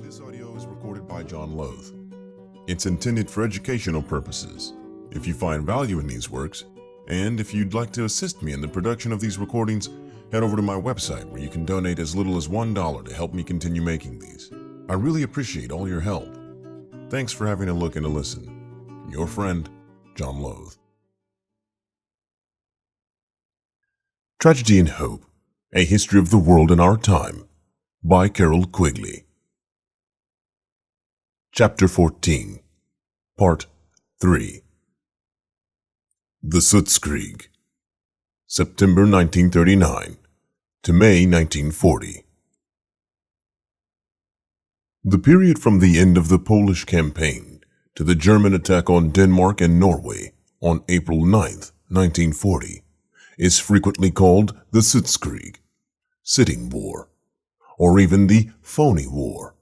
This audio is recorded by John Lothe. It's intended for educational purposes. If you find value in these works, and if you'd like to assist me in the production of these recordings, head over to my website where you can donate as little as $1 to help me continue making these. I really appreciate all your help. Thanks for having a look and a listen. Your friend, John Lothe. Tragedy and Hope, A History of the World in Our Time, by Carroll Quigley. Chapter 14, Part 3. The Schutzkrieg, September 1939 to May 1940. The period from the end of the Polish campaign to the German attack on Denmark and Norway on April 9, 1940, is frequently called the Schutzkrieg, Sitting War, or even the Phony War,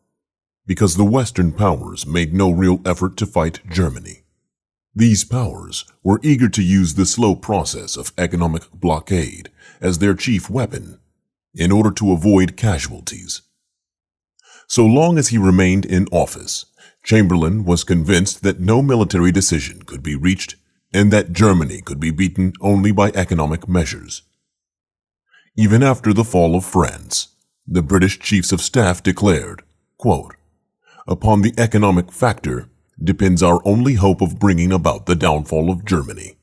because the Western powers made no real effort to fight Germany. These powers were eager to use the slow process of economic blockade as their chief weapon in order to avoid casualties. So long as he remained in office, Chamberlain was convinced that no military decision could be reached and that Germany could be beaten only by economic measures. Even after the fall of France, the British Chiefs of Staff declared, quote, "Upon the economic factor depends our only hope of bringing about the downfall of Germany."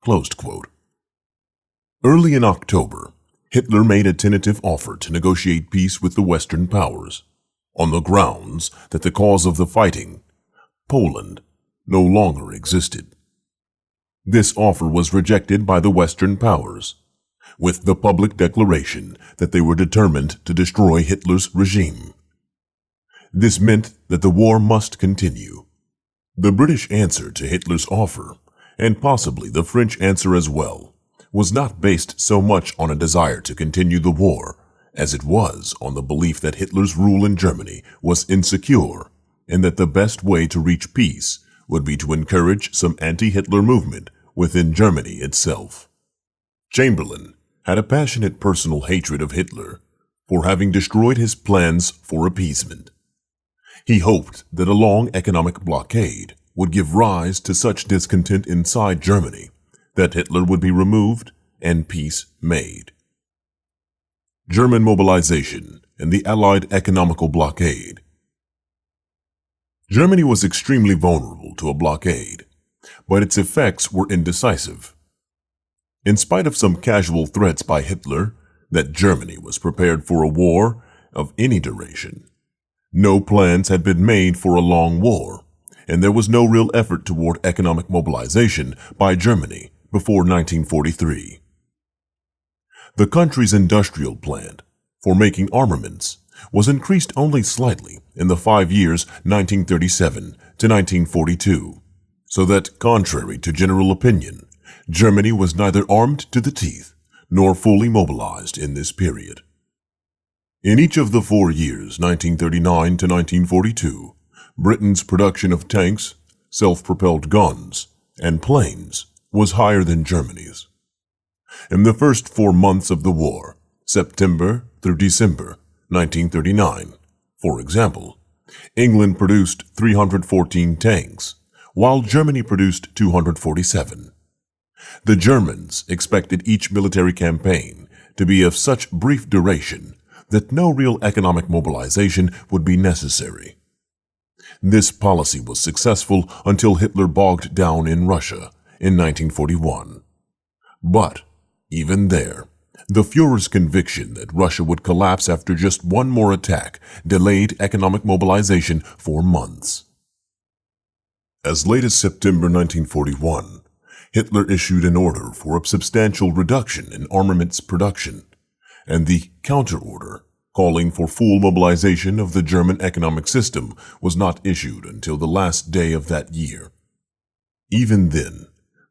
Closed quote. Early in October, Hitler made a tentative offer to negotiate peace with the Western powers, on the grounds that the cause of the fighting, Poland, no longer existed. This offer was rejected by the Western powers, with the public declaration that they were determined to destroy Hitler's regime. This meant that the war must continue. The British answer to Hitler's offer, and possibly the French answer as well, was not based so much on a desire to continue the war as it was on the belief that Hitler's rule in Germany was insecure and that the best way to reach peace would be to encourage some anti-Hitler movement within Germany itself. Chamberlain had a passionate personal hatred of Hitler for having destroyed his plans for appeasement. He hoped that a long economic blockade would give rise to such discontent inside Germany that Hitler would be removed and peace made. German mobilization and the Allied economical blockade. Germany was extremely vulnerable to a blockade, but its effects were indecisive. In spite of some casual threats by Hitler that Germany was prepared for a war of any duration, no plans had been made for a long war, and there was no real effort toward economic mobilization by Germany before 1943. The country's industrial plant for making armaments was increased only slightly in the 5 years 1937 to 1942, so that, contrary to general opinion, Germany was neither armed to the teeth nor fully mobilized in this period. In each of the 4 years, 1939 to 1942, Britain's production of tanks, self-propelled guns, and planes was higher than Germany's. In the first 4 months of the war, September through December 1939, for example, England produced 314 tanks, while Germany produced 247. The Germans expected each military campaign to be of such brief duration that no real economic mobilization would be necessary. This policy was successful until Hitler bogged down in Russia in 1941. But, even there, the Führer's conviction that Russia would collapse after just one more attack delayed economic mobilization for months. As late as September 1941, Hitler issued an order for a substantial reduction in armaments production, and the counter-order calling for full mobilization of the German economic system was not issued until the last day of that year. Even then,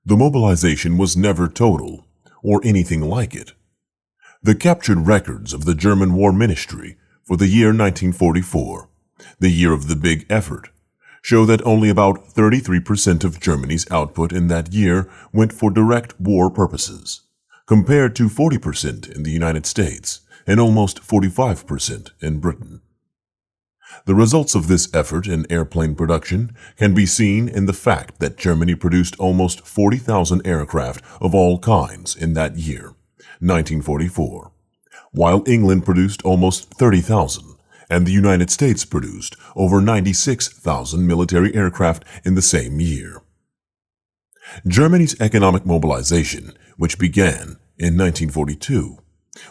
the mobilization was never total, or anything like it. The captured records of the German War Ministry for the year 1944, the year of the big effort, show that only about 33% of Germany's output in that year went for direct war purposes, compared to 40% in the United States and almost 45% in Britain. The results of this effort in airplane production can be seen in the fact that Germany produced almost 40,000 aircraft of all kinds in that year, 1944, while England produced almost 30,000, and the United States produced over 96,000 military aircraft in the same year. Germany's economic mobilization, which began in 1942,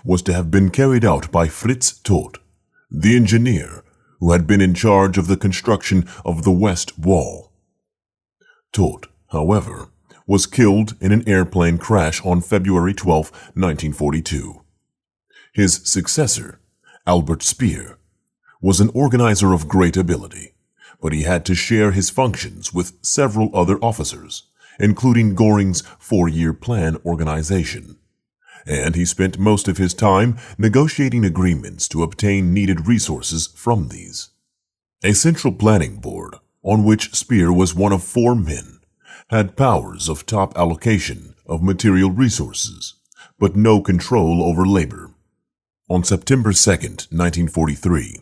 was to have been carried out by Fritz Todt, the engineer who had been in charge of the construction of the West Wall. Todt, however, was killed in an airplane crash on February 12, 1942. His successor, Albert Speer, was an organizer of great ability, but he had to share his functions with several other officers, including Göring's four-year plan organization, and he spent most of his time negotiating agreements to obtain needed resources from these. A central planning board, on which Speer was one of 4 men, had powers of top allocation of material resources, but no control over labor. On September 2, 1943,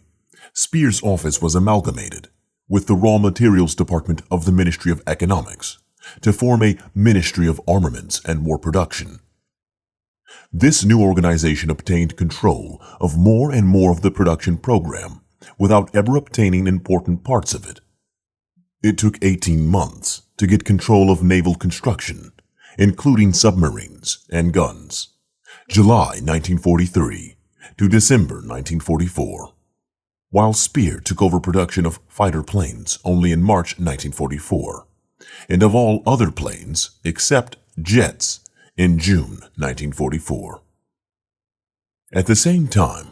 Speer's office was amalgamated with the Raw Materials Department of the Ministry of Economics to form a Ministry of Armaments and War Production. This new organization obtained control of more and more of the production program without ever obtaining important parts of it. It took 18 months to get control of naval construction, including submarines and guns, July 1943 to December 1944, while Speer took over production of fighter planes only in March 1944, and of all other planes except jets in June 1944. At the same time,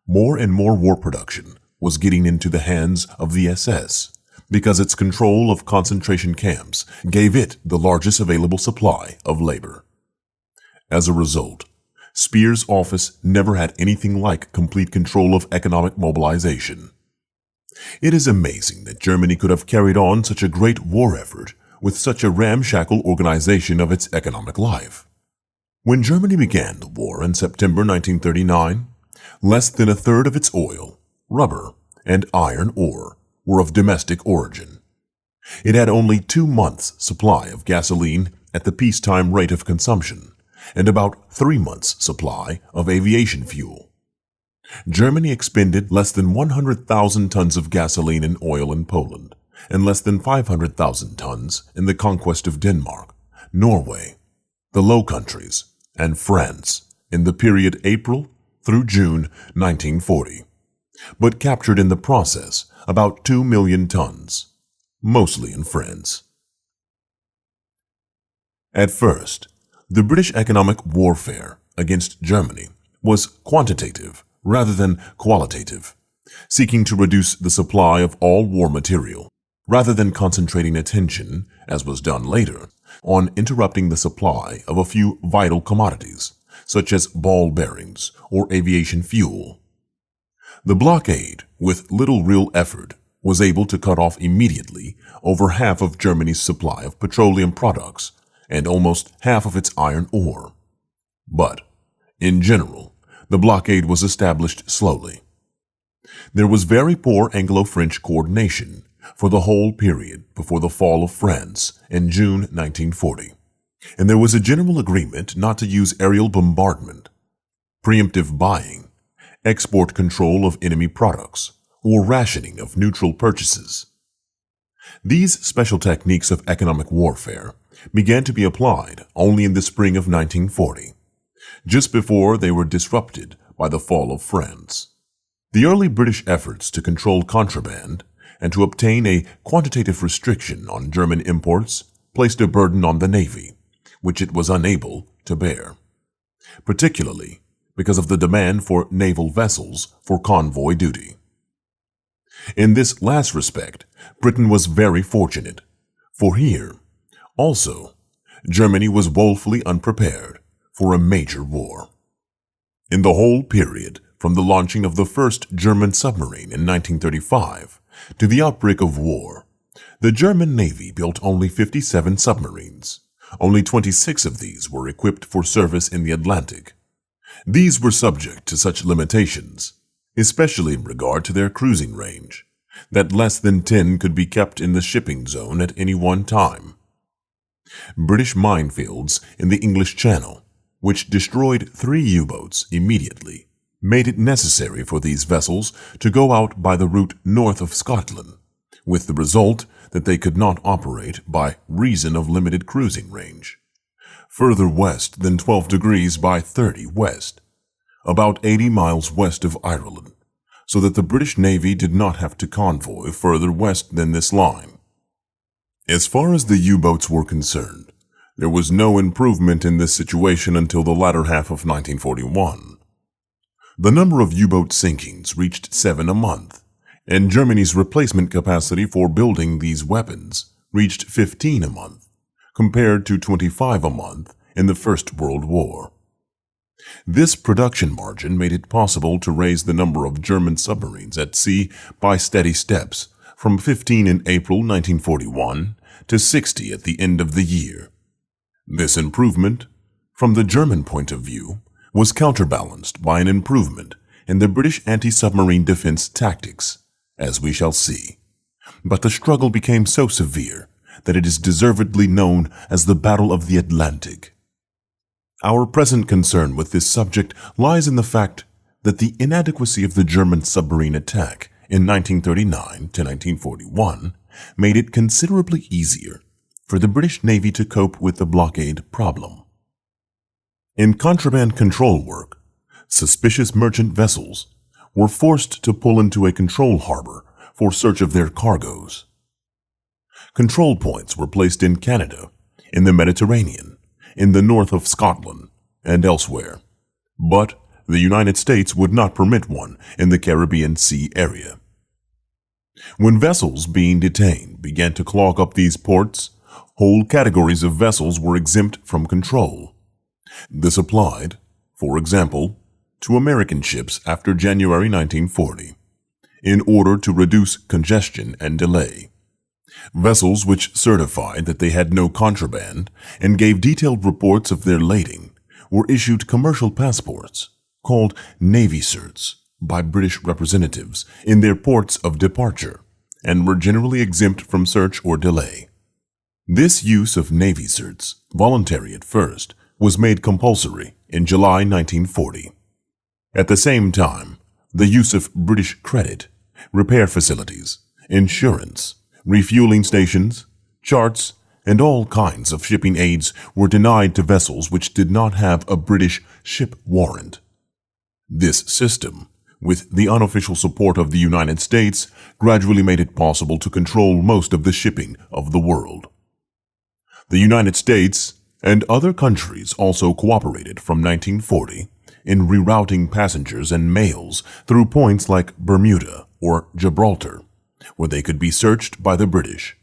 more and more war production was getting into the hands of the SS because its control of concentration camps gave it the largest available supply of labor. As a result, Speer's office never had anything like complete control of economic mobilization. It is amazing that Germany could have carried on such a great war effort with such a ramshackle organization of its economic life. When Germany began the war in September 1939, less than a third of its oil, rubber, and iron ore were of domestic origin. It had only 2 months' supply of gasoline at the peacetime rate of consumption, and about 3 months' supply of aviation fuel. Germany expended less than 100,000 tons of gasoline and oil in Poland, and less than 500,000 tons in the conquest of Denmark, Norway, the Low Countries, and France in the period April through June 1940, but captured in the process about 2 million tons, mostly in France. At first, the British economic warfare against Germany was quantitative rather than qualitative, seeking to reduce the supply of all war material, rather than concentrating attention, as was done later, on interrupting the supply of a few vital commodities, such as ball bearings or aviation fuel. The blockade, with little real effort, was able to cut off immediately over half of Germany's supply of petroleum products and almost half of its iron ore. But, in general, the blockade was established slowly. There was very poor Anglo-French coordination for the whole period before the fall of France in June 1940, and there was a general agreement not to use aerial bombardment, preemptive buying, export control of enemy products, or rationing of neutral purchases. These special techniques of economic warfare began to be applied only in the spring of 1940, just before they were disrupted by the fall of France. The early British efforts to control contraband and to obtain a quantitative restriction on German imports placed a burden on the Navy, which it was unable to bear, particularly because of the demand for naval vessels for convoy duty. In this last respect, Britain was very fortunate, for here, also, Germany was woefully unprepared for a major war. In the whole period from the launching of the first German submarine in 1935 to the outbreak of war, the German Navy built only 57 submarines. Only 26 of these were equipped for service in the Atlantic. These were subject to such limitations, especially in regard to their cruising range, that less than 10 could be kept in the shipping zone at any one time. British minefields in the English Channel, which destroyed 3 U-boats immediately, made it necessary for these vessels to go out by the route north of Scotland, with the result that they could not operate by reason of limited cruising range. Further west than 12 degrees by 30 west, about 80 miles west of Ireland, so that the British Navy did not have to convoy further west than this line. As far as the U-boats were concerned, there was no improvement in this situation until the latter half of 1941. The number of U-boat sinkings reached 7 a month, and Germany's replacement capacity for building these weapons reached 15 a month, compared to 25 a month in the First World War. This production margin made it possible to raise the number of German submarines at sea by steady steps, from 15 in April 1941 to 60 at the end of the year. This improvement, from the German point of view, was counterbalanced by an improvement in the British anti-submarine defense tactics, as we shall see. But the struggle became so severe that it is deservedly known as the Battle of the Atlantic. Our present concern with this subject lies in the fact that the inadequacy of the German submarine attack in 1939 to 1941 made it considerably easier for the British Navy to cope with the blockade problem. In contraband control work, suspicious merchant vessels were forced to pull into a control harbor for search of their cargoes. Control points were placed in Canada, in the Mediterranean, in the north of Scotland, and elsewhere, but the United States would not permit one in the Caribbean Sea area. When vessels being detained began to clog up these ports, whole categories of vessels were exempt from control. This applied, for example, to American ships after January 1940, in order to reduce congestion and delay. Vessels which certified that they had no contraband and gave detailed reports of their lading were issued commercial passports, called Navy certs, by British representatives in their ports of departure, and were generally exempt from search or delay. This use of Navy certs, voluntary at first, was made compulsory in July 1940. At the same time, the use of British credit, repair facilities, insurance, refueling stations, charts, and all kinds of shipping aids were denied to vessels which did not have a British ship warrant. This system, with the unofficial support of the United States, gradually made it possible to control most of the shipping of the world. The United States and other countries also cooperated from 1940 in rerouting passengers and mails through points like Bermuda or Gibraltar, where they could be searched by the British.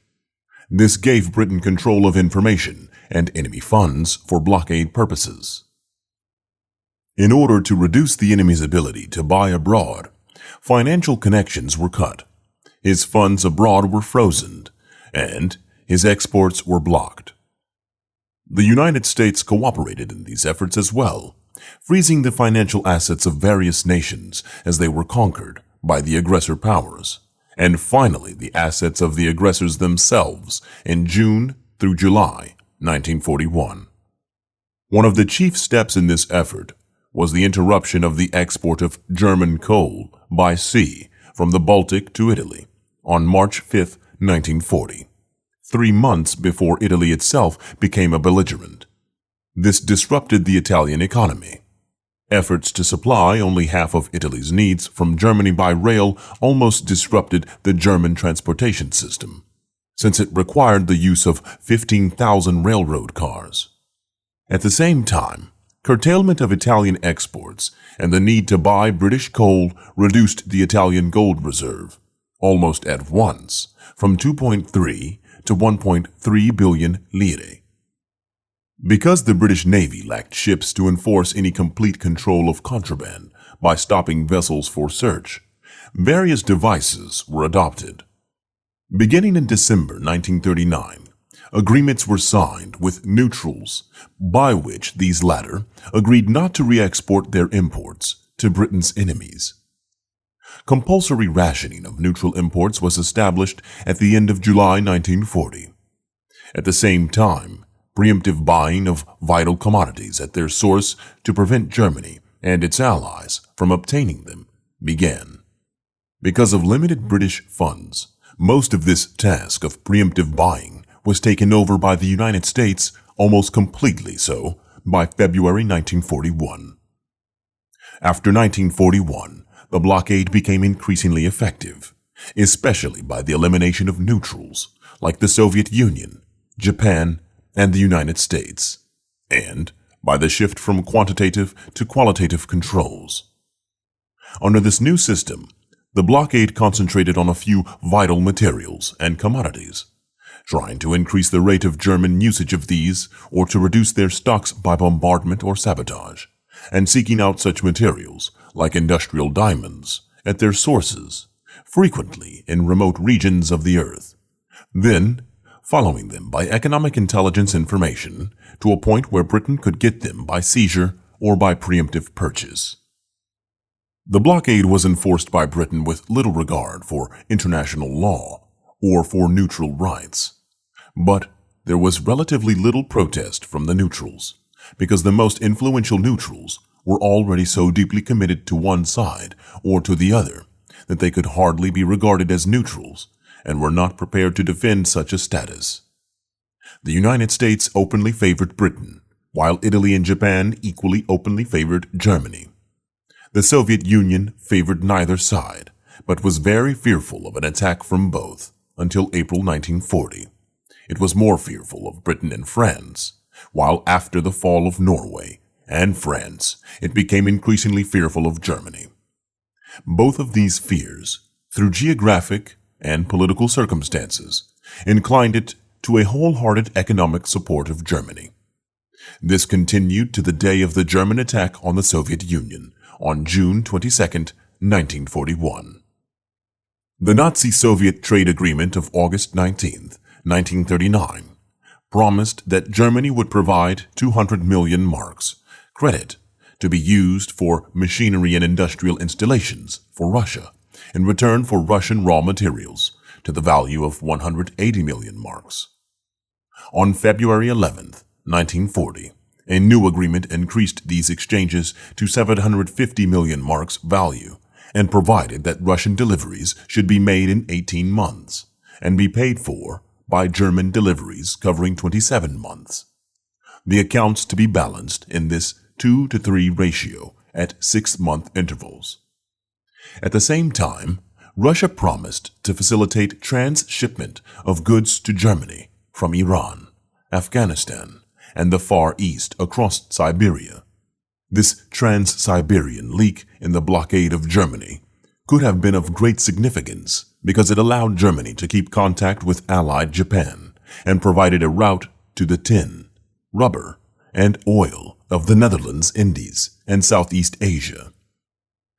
This gave Britain control of information and enemy funds for blockade purposes. In order to reduce the enemy's ability to buy abroad, financial connections were cut, his funds abroad were frozen, and his exports were blocked. The United States cooperated in these efforts as well, freezing the financial assets of various nations as they were conquered by the aggressor powers, and finally the assets of the aggressors themselves in June through July 1941. One of the chief steps in this effort was the interruption of the export of German coal by sea from the Baltic to Italy on March 5, 1940, 3 months before Italy itself became a belligerent. This disrupted the Italian economy. Efforts to supply only half of Italy's needs from Germany by rail almost disrupted the German transportation system, since it required the use of 15,000 railroad cars. At the same time, curtailment of Italian exports and the need to buy British coal reduced the Italian gold reserve, almost at once, from 2.3 to 1.3 billion lire. Because the British Navy lacked ships to enforce any complete control of contraband by stopping vessels for search, various devices were adopted. Beginning in December 1939, agreements were signed with neutrals by which these latter agreed not to re-export their imports to Britain's enemies. Compulsory rationing of neutral imports was established at the end of July 1940. At the same time, preemptive buying of vital commodities at their source to prevent Germany and its allies from obtaining them began. Because of limited British funds, most of this task of preemptive buying was taken over by the United States, almost completely so, by February 1941. After 1941, the blockade became increasingly effective, especially by the elimination of neutrals like the Soviet Union, Japan, and the United States, and by the shift from quantitative to qualitative controls. Under this new system, the blockade concentrated on a few vital materials and commodities, trying to increase the rate of German usage of these or to reduce their stocks by bombardment or sabotage, and seeking out such materials, like industrial diamonds, at their sources, frequently in remote regions of the earth, then following them by economic intelligence information to a point where Britain could get them by seizure or by preemptive purchase. The blockade was enforced by Britain with little regard for international law or for neutral rights. But there was relatively little protest from the neutrals, because the most influential neutrals were already so deeply committed to one side or to the other that they could hardly be regarded as neutrals and were not prepared to defend such a status. The United States openly favored Britain, while Italy and Japan equally openly favored Germany. The Soviet Union favored neither side, but was very fearful of an attack from both until April 1940. It was more fearful of Britain and France, while after the fall of Norway and France, it became increasingly fearful of Germany. Both of these fears, through geographic and political circumstances, inclined it to a wholehearted economic support of Germany. This continued to the day of the German attack on the Soviet Union on June 22, 1941. The Nazi-Soviet trade agreement of August 19, 1939, promised that Germany would provide 200 million marks credit to be used for machinery and industrial installations for Russia in return for Russian raw materials to the value of 180 million marks. On February 11, 1940, a new agreement increased these exchanges to 750 million marks value and provided that Russian deliveries should be made in 18 months and be paid for by German deliveries covering 27 months. The accounts to be balanced in this 2-to-3 ratio at 6-month intervals. At the same time, Russia promised to facilitate transshipment of goods to Germany from Iran, Afghanistan, and the Far East across Siberia. This trans-Siberian leak in the blockade of Germany could have been of great significance because it allowed Germany to keep contact with allied Japan and provided a route to the tin, rubber, and oil of the Netherlands, Indies, and Southeast Asia.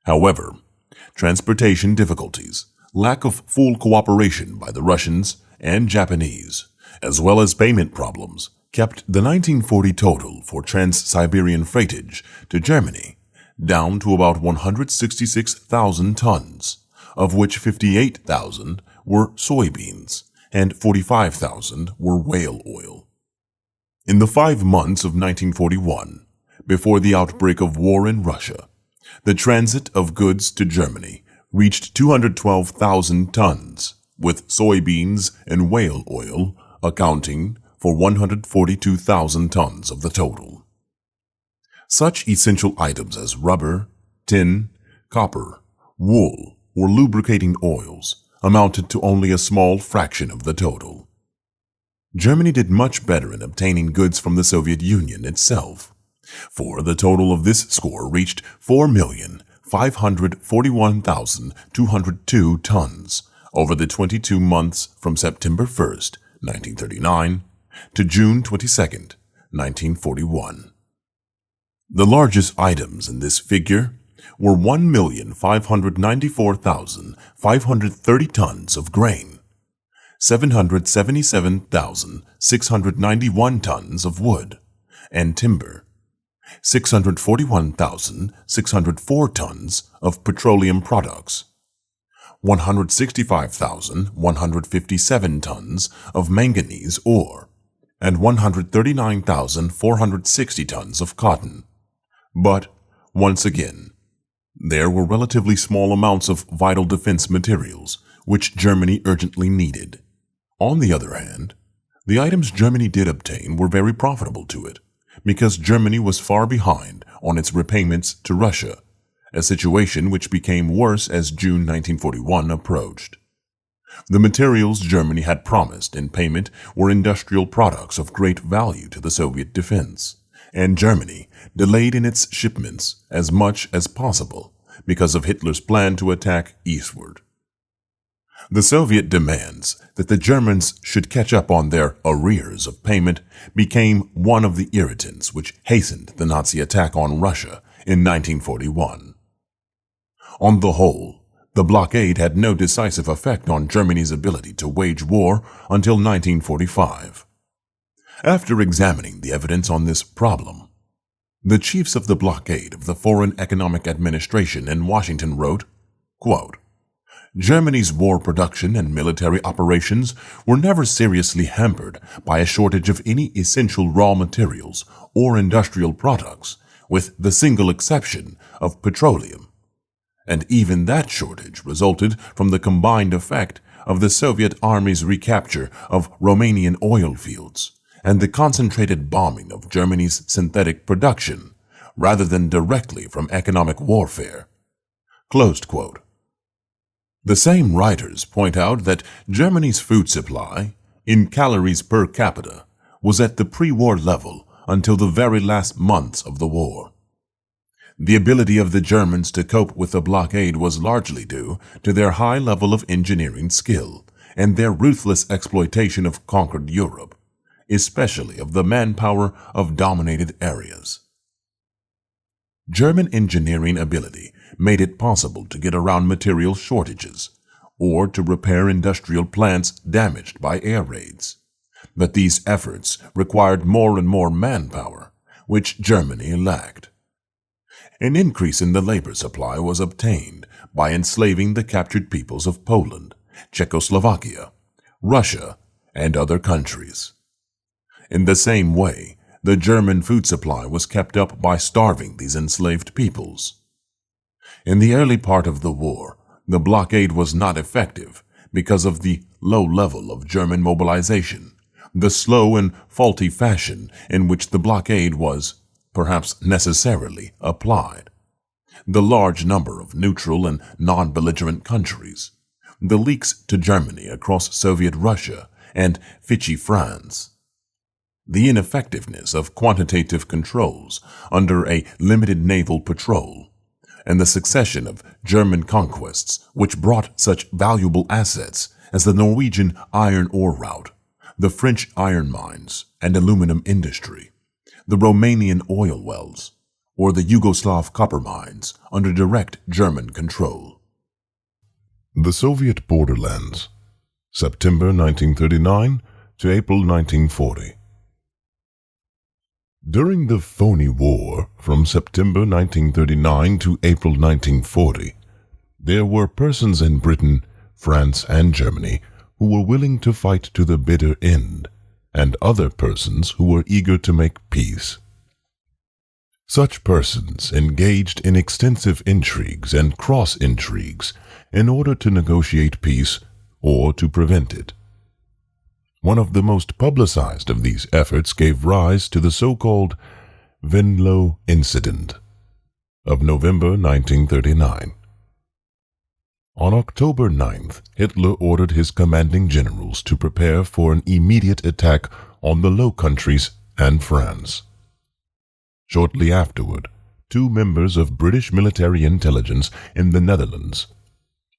However, transportation difficulties, lack of full cooperation by the Russians and Japanese, as well as payment problems, kept the 1940 total for trans-Siberian freightage to Germany down to about 166,000 tons, of which 58,000 were soybeans and 45,000 were whale oil. In the 5 months of 1941, before the outbreak of war in Russia, the transit of goods to Germany reached 212,000 tons, with soybeans and whale oil accounting for 142,000 tons of the total. Such essential items as rubber, tin, copper, wool, or lubricating oils amounted to only a small fraction of the total. Germany did much better in obtaining goods from the Soviet Union itself, for the total of this score reached 4,541,202 tons over the 22 months from September 1, 1939 to June 22, 1941. The largest items in this figure were 1,594,530 tons of grain, 777,691 tons of wood and timber, 641,604 tons of petroleum products, 165,157 tons of manganese ore, and 139,460 tons of cotton. But, once again, there were relatively small amounts of vital defense materials, which Germany urgently needed. On the other hand, the items Germany did obtain were very profitable to it, because Germany was far behind on its repayments to Russia, a situation which became worse as June 1941 approached. The materials Germany had promised in payment were industrial products of great value to the Soviet defense, and Germany delayed in its shipments as much as possible because of Hitler's plan to attack eastward. The Soviet demands that the Germans should catch up on their arrears of payment became one of the irritants which hastened the Nazi attack on Russia in 1941. On the whole, the blockade had no decisive effect on Germany's ability to wage war until 1945. After examining the evidence on this problem, the chiefs of the blockade of the Foreign Economic Administration in Washington wrote, quote, "Germany's war production and military operations were never seriously hampered by a shortage of any essential raw materials or industrial products, with the single exception of petroleum. And even that shortage resulted from the combined effect of the Soviet Army's recapture of Romanian oil fields and the concentrated bombing of Germany's synthetic production, rather than directly from economic warfare." Closed quote. The same writers point out that Germany's food supply, in calories per capita, was at the pre-war level until the very last months of the war. The ability of the Germans to cope with the blockade was largely due to their high level of engineering skill and their ruthless exploitation of conquered Europe, especially of the manpower of dominated areas. German engineering ability made it possible to get around material shortages or to repair industrial plants damaged by air raids. But these efforts required more and more manpower, which Germany lacked. An increase in the labor supply was obtained by enslaving the captured peoples of Poland, Czechoslovakia, Russia, and other countries. In the same way, the German food supply was kept up by starving these enslaved peoples. In the early part of the war, the blockade was not effective because of the low level of German mobilization, the slow and faulty fashion in which the blockade was, perhaps necessarily, applied, the large number of neutral and non-belligerent countries, the leaks to Germany across Soviet Russia and Vichy France, the ineffectiveness of quantitative controls under a limited naval patrol, and the succession of German conquests which brought such valuable assets as the Norwegian iron ore route, the French iron mines and aluminum industry, the Romanian oil wells, or the Yugoslav copper mines under direct German control. The Soviet Borderlands, September 1939 to April 1940. During the Phony War, from September 1939 to April 1940, there were persons in Britain, France, and Germany who were willing to fight to the bitter end, and other persons who were eager to make peace. Such persons engaged in extensive intrigues and cross-intrigues in order to negotiate peace or to prevent it. One of the most publicized of these efforts gave rise to the so-called Venlo incident of November 1939. On October 9th, Hitler ordered his commanding generals to prepare for an immediate attack on the Low Countries and France. Shortly afterward, two members of British military intelligence in the Netherlands,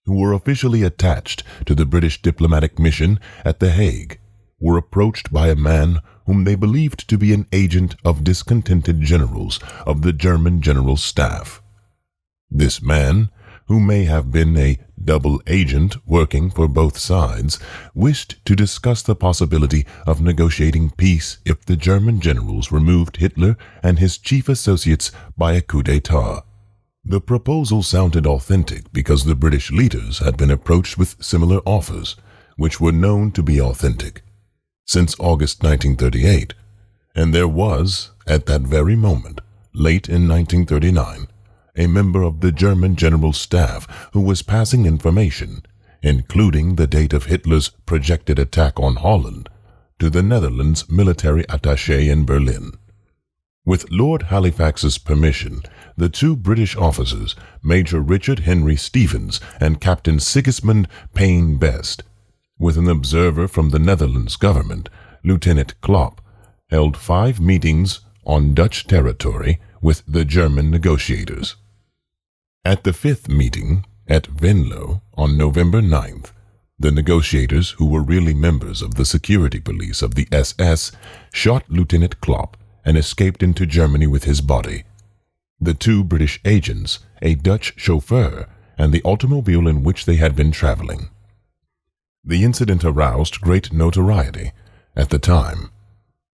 who were officially attached to the British diplomatic mission at The Hague, were approached by a man whom they believed to be an agent of discontented generals of the German General Staff. This man, who may have been a double agent working for both sides, wished to discuss the possibility of negotiating peace if the German generals removed Hitler and his chief associates by a coup d'etat. The proposal sounded authentic because the British leaders had been approached with similar offers, which were known to be authentic since August 1938, and there was, at that very moment, late in 1939, a member of the German General Staff who was passing information, including the date of Hitler's projected attack on Holland, to the Netherlands military attaché in Berlin. With Lord Halifax's permission, the two British officers, Major Richard Henry Stevens and Captain Sigismund Payne Best, with an observer from the Netherlands government, Lieutenant Klopp, held 5 meetings on Dutch territory with the German negotiators. At the 5th meeting, at Venlo, on November 9th, the negotiators, who were really members of the security police of the SS, shot Lieutenant Klopp and escaped into Germany with his body. The 2 British agents, a Dutch chauffeur, and the automobile in which they had been traveling. The incident aroused great notoriety at the time,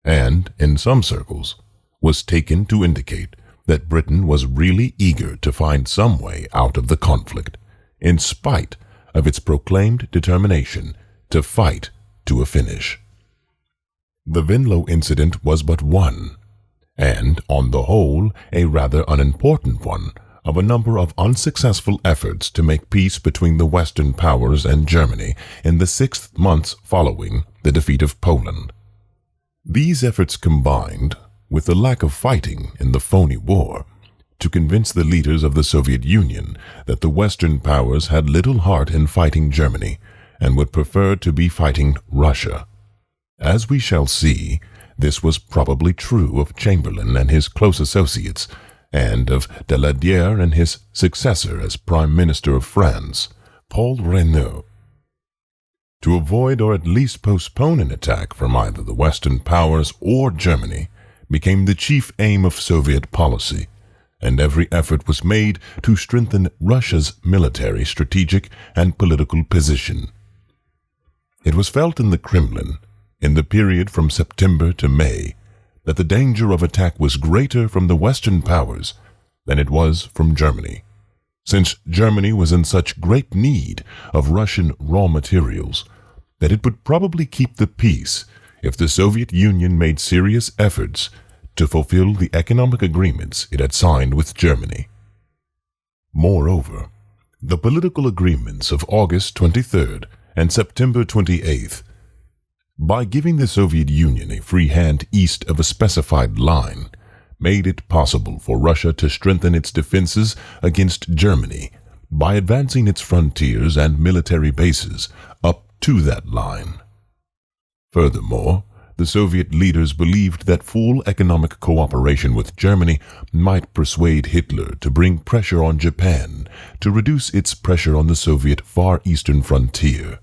and, in some circles, was taken to indicate that Britain was really eager to find some way out of the conflict, in spite of its proclaimed determination to fight to a finish. The Venlo incident was but one, and, on the whole, a rather unimportant one, of a number of unsuccessful efforts to make peace between the Western powers and Germany in the 6 months following the defeat of Poland. These efforts combined, with the lack of fighting in the Phony War, to convince the leaders of the Soviet Union that the Western powers had little heart in fighting Germany and would prefer to be fighting Russia. As we shall see, this was probably true of Chamberlain and his close associates, and of Daladier and his successor as Prime Minister of France, Paul Reynaud. To avoid or at least postpone an attack from either the Western powers or Germany became the chief aim of Soviet policy, and every effort was made to strengthen Russia's military, strategic, and political position. It was felt in the Kremlin, in the period from September to May, that the danger of attack was greater from the Western powers than it was from Germany, since Germany was in such great need of Russian raw materials that it would probably keep the peace if the Soviet Union made serious efforts to fulfill the economic agreements it had signed with Germany. Moreover, the political agreements of August 23rd and September 28th, by giving the Soviet Union a free hand east of a specified line, made it possible for Russia to strengthen its defenses against Germany by advancing its frontiers and military bases up to that line. Furthermore, the Soviet leaders believed that full economic cooperation with Germany might persuade Hitler to bring pressure on Japan to reduce its pressure on the Soviet Far Eastern frontier.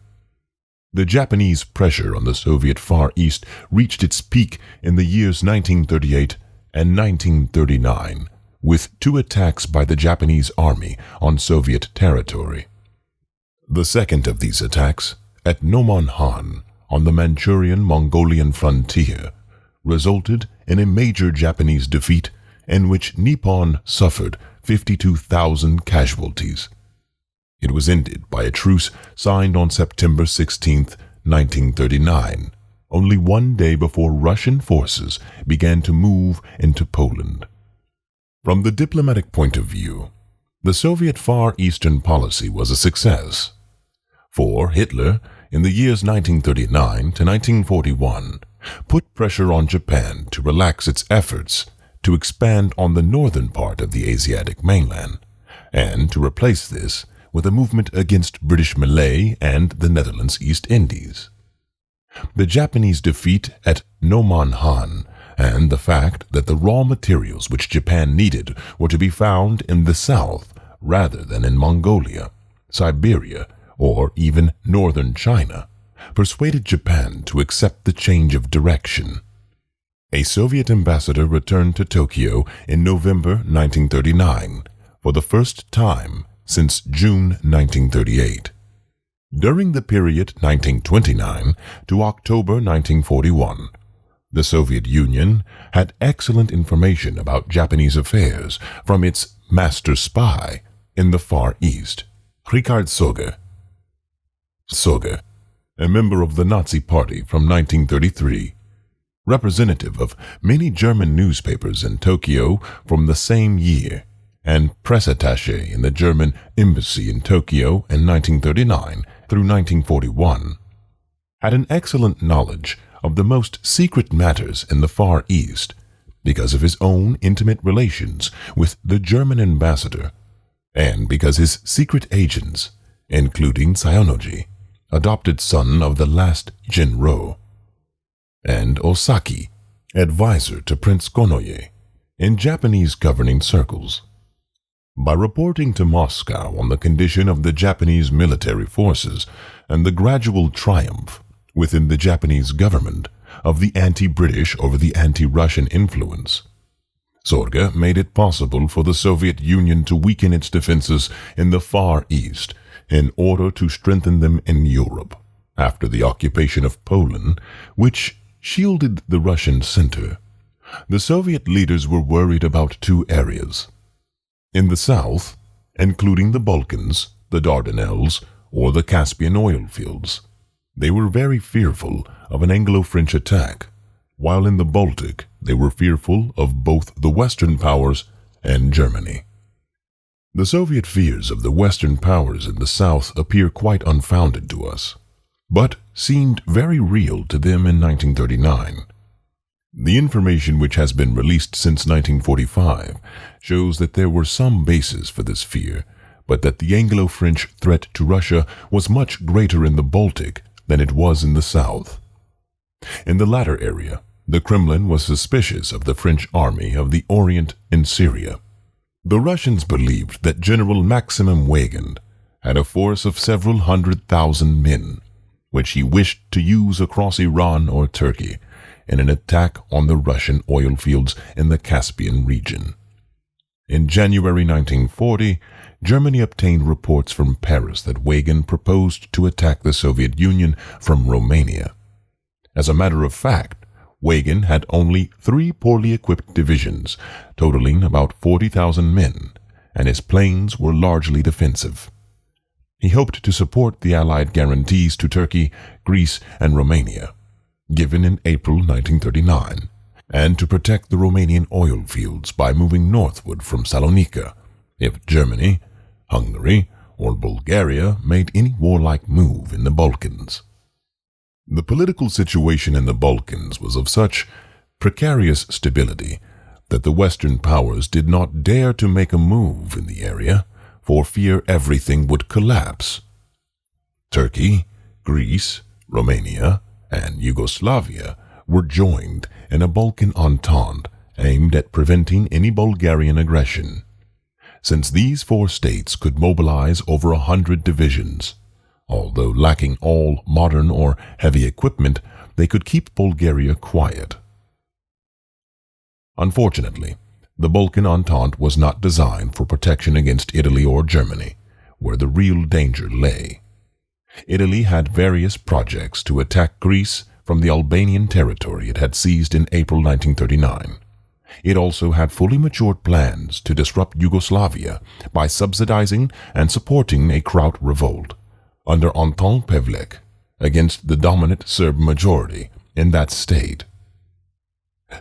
The Japanese pressure on the Soviet Far East reached its peak in the years 1938 and 1939, with 2 attacks by the Japanese army on Soviet territory. The second of these attacks, at Nomonhan, on the Manchurian-Mongolian frontier, resulted in a major Japanese defeat in which Nippon suffered 52,000 casualties. It was ended by a truce signed on September 16, 1939, only 1 day before Russian forces began to move into Poland. From the diplomatic point of view, the Soviet Far Eastern policy was a success. For Hitler, in the years 1939 to 1941, put pressure on Japan to relax its efforts to expand on the northern part of the Asiatic mainland, and to replace this with a movement against British Malay and the Netherlands East Indies. The Japanese defeat at Nomonhan and the fact that the raw materials which Japan needed were to be found in the south rather than in Mongolia, Siberia, or even northern China, persuaded Japan to accept the change of direction. A Soviet ambassador returned to Tokyo in November 1939 for the first time since June 1938. During the period 1929 to October 1941, the Soviet Union had excellent information about Japanese affairs from its master spy in the Far East, Richard Soge. Soge, a member of the Nazi Party from 1933, representative of many German newspapers in Tokyo from the same year, and press attaché in the German embassy in Tokyo in 1939 through 1941, had an excellent knowledge of the most secret matters in the Far East because of his own intimate relations with the German ambassador, and because his secret agents, including Sayonoji, adopted son of the last Jinro, and Osaki, advisor to Prince Konoye in Japanese governing circles. By reporting to Moscow on the condition of the Japanese military forces and the gradual triumph within the Japanese government of the anti-British over the anti-Russian influence, Sorge made it possible for the Soviet Union to weaken its defenses in the Far East in order to strengthen them in Europe after the occupation of Poland, which shielded the Russian center. The Soviet leaders were worried about two areas. In the south, including the Balkans, the Dardanelles, or the Caspian oil fields, they were very fearful of an Anglo-French attack, while in the Baltic they were fearful of both the Western powers and Germany. The Soviet fears of the Western powers in the south appear quite unfounded to us, but seemed very real to them in 1939. The information which has been released since 1945 shows that there were some bases for this fear, but that the Anglo-French threat to Russia was much greater in the Baltic than it was in the south. In the latter area, the Kremlin was suspicious of the French army of the Orient in Syria. The Russians believed that General Maximum Weygand had a force of several 100,000 men, which he wished to use across Iran or Turkey in an attack on the Russian oil fields in the Caspian region. In January 1940, Germany obtained reports from Paris that Weygand proposed to attack the Soviet Union from Romania. As a matter of fact, Weygand had only 3 poorly equipped divisions, totaling about 40,000 men, and his planes were largely defensive. He hoped to support the Allied guarantees to Turkey, Greece, and Romania, given in April 1939, and to protect the Romanian oil fields by moving northward from Salonika if Germany, Hungary, or Bulgaria made any warlike move in the Balkans. The political situation in the Balkans was of such precarious stability that the Western powers did not dare to make a move in the area for fear everything would collapse. Turkey, Greece, Romania, and Yugoslavia were joined in a Balkan entente aimed at preventing any Bulgarian aggression. Since these 4 states could mobilize over 100 divisions, although lacking all modern or heavy equipment, they could keep Bulgaria quiet. Unfortunately, the Balkan Entente was not designed for protection against Italy or Germany, where the real danger lay. Italy had various projects to attack Greece from the Albanian territory it had seized in April 1939. It also had fully matured plans to disrupt Yugoslavia by subsidizing and supporting a Kraut revolt under Anton Pavlek against the dominant Serb majority in that state.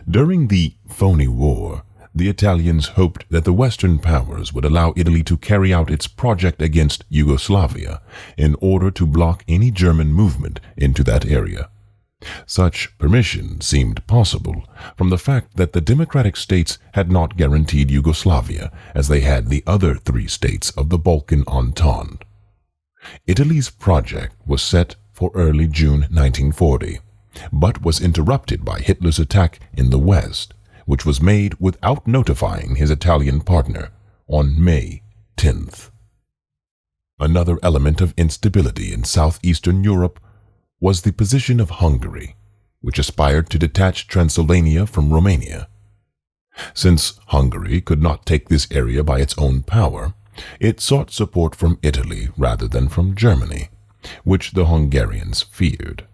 During the Phony War, the Italians hoped that the Western powers would allow Italy to carry out its project against Yugoslavia in order to block any German movement into that area. Such permission seemed possible from the fact that the democratic states had not guaranteed Yugoslavia as they had the other 3 states of the Balkan Entente. Italy's project was set for early June 1940, but was interrupted by Hitler's attack in the West, which was made without notifying his Italian partner on May 10th. Another element of instability in southeastern Europe was the position of Hungary, which aspired to detach Transylvania from Romania. Since Hungary could not take this area by its own power, it sought support from Italy rather than from Germany, which the Hungarians feared.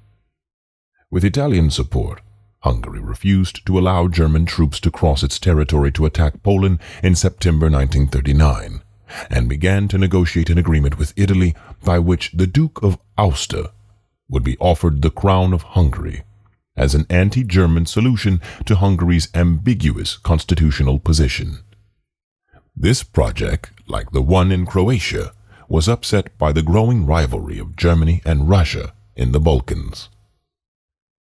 With Italian support, Hungary refused to allow German troops to cross its territory to attack Poland in September 1939, and began to negotiate an agreement with Italy by which the Duke of Aosta would be offered the crown of Hungary as an anti-German solution to Hungary's ambiguous constitutional position. This project, like the one in Croatia, was upset by the growing rivalry of Germany and Russia in the Balkans.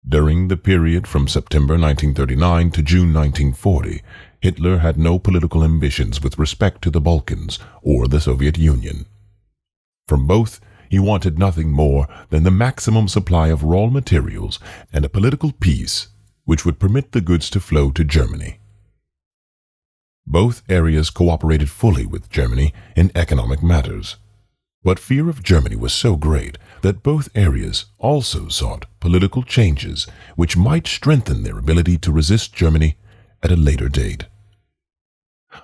During the period from September 1939 to June 1940, Hitler had no political ambitions with respect to the Balkans or the Soviet Union. From both, he wanted nothing more than the maximum supply of raw materials and a political peace which would permit the goods to flow to Germany. Both areas cooperated fully with Germany in economic matters, but fear of Germany was so great that both areas also sought political changes which might strengthen their ability to resist Germany at a later date.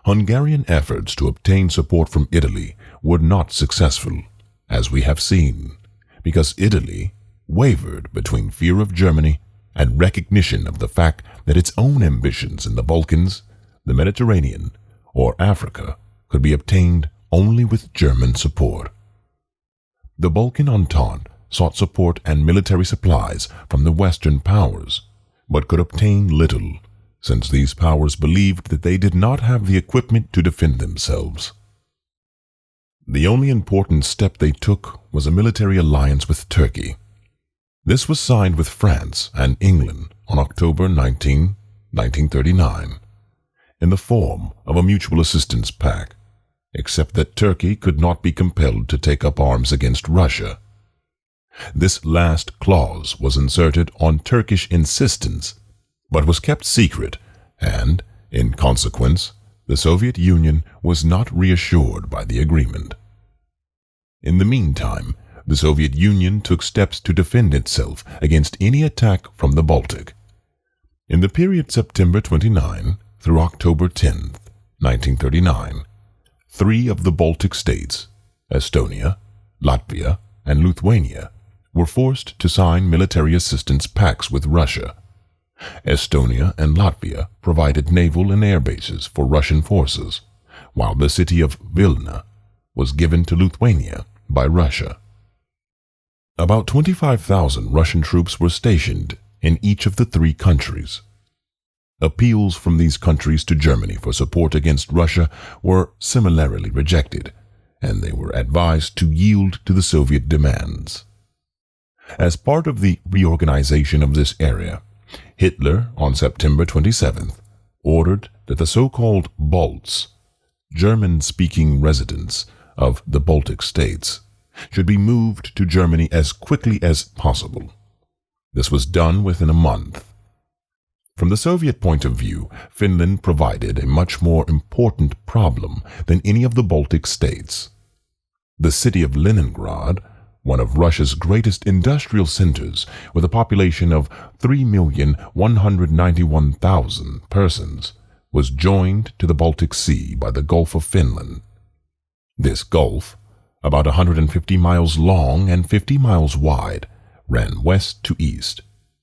Hungarian efforts to obtain support from Italy were not successful, as we have seen, because Italy wavered between fear of Germany and recognition of the fact that its own ambitions in the Balkans, the Mediterranean, or Africa could be obtained only with German support. The Balkan Entente sought support and military supplies from the Western powers, but could obtain little, since these powers believed that they did not have the equipment to defend themselves. The only important step they took was a military alliance with Turkey. This was signed with France and England on October 19, 1939, in the form of a mutual assistance pact, except that Turkey could not be compelled to take up arms against Russia. This last clause was inserted on Turkish insistence, but was kept secret, and, in consequence, the Soviet Union was not reassured by the agreement. In the meantime, the Soviet Union took steps to defend itself against any attack from the Baltic. In the period September 29 through October 10, 1939, 3 of the Baltic states, Estonia, Latvia, and Lithuania, were forced to sign military assistance pacts with Russia. Estonia and Latvia provided naval and air bases for Russian forces, while the city of Vilna was given to Lithuania by Russia. About 25,000 Russian troops were stationed in each of the 3 countries. Appeals from these countries to Germany for support against Russia were similarly rejected, and they were advised to yield to the Soviet demands. As part of the reorganization of this area, Hitler, on September 27th, ordered that the so-called Balts, German-speaking residents of the Baltic states, should be moved to Germany as quickly as possible. This was done within a month. From the Soviet point of view, Finland provided a much more important problem than any of the Baltic states. The city of Leningrad, one of Russia's greatest industrial centers with a population of 3,191,000 persons, was joined to the Baltic Sea by the Gulf of Finland. This gulf, about 150 miles long and 50 miles wide, ran west to east,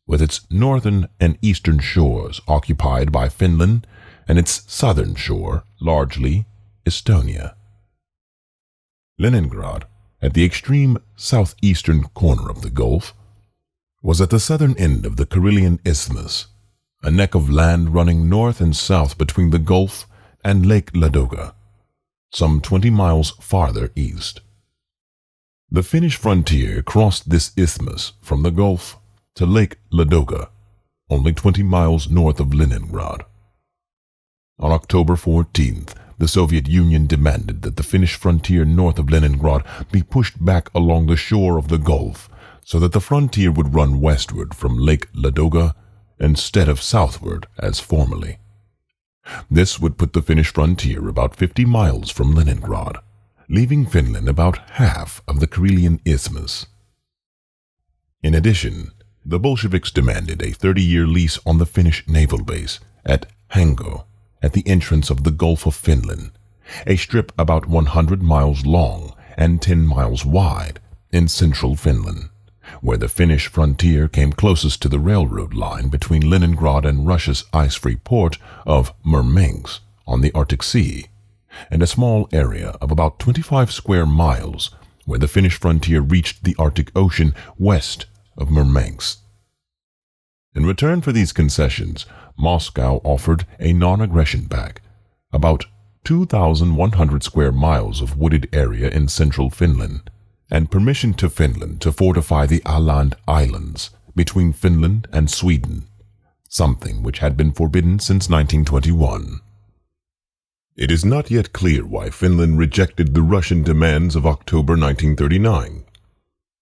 with its northern and eastern shores occupied by Finland and its southern shore largely Estonia. Leningrad, at the extreme southeastern corner of the Gulf, was at the southern end of the Karelian Isthmus, a neck of land running north and south between the Gulf and Lake Ladoga, some 20 miles farther east. The Finnish frontier crossed this isthmus from the Gulf to Lake Ladoga, only 20 miles north of Leningrad. On October 14th, the Soviet Union demanded that the Finnish frontier north of Leningrad be pushed back along the shore of the Gulf so that the frontier would run westward from Lake Ladoga instead of southward as formerly. This would put the Finnish frontier about 50 miles from Leningrad, leaving Finland about half of the Karelian Isthmus. In addition, the Bolsheviks demanded a 30-year lease on the Finnish naval base at Hango, at the entrance of the Gulf of Finland, a strip about 100 miles long and 10 miles wide in central Finland, where the Finnish frontier came closest to the railroad line between Leningrad and Russia's ice-free port of Murmansk on the Arctic Sea, and a small area of about 25 square miles where the Finnish frontier reached the Arctic Ocean west of Murmansk. In return for these concessions, Moscow offered a non-aggression pact, about 2,100 square miles of wooded area in central Finland, and permission to Finland to fortify the Åland Islands between Finland and Sweden, something which had been forbidden since 1921. It is not yet clear why Finland rejected the Russian demands of October 1939.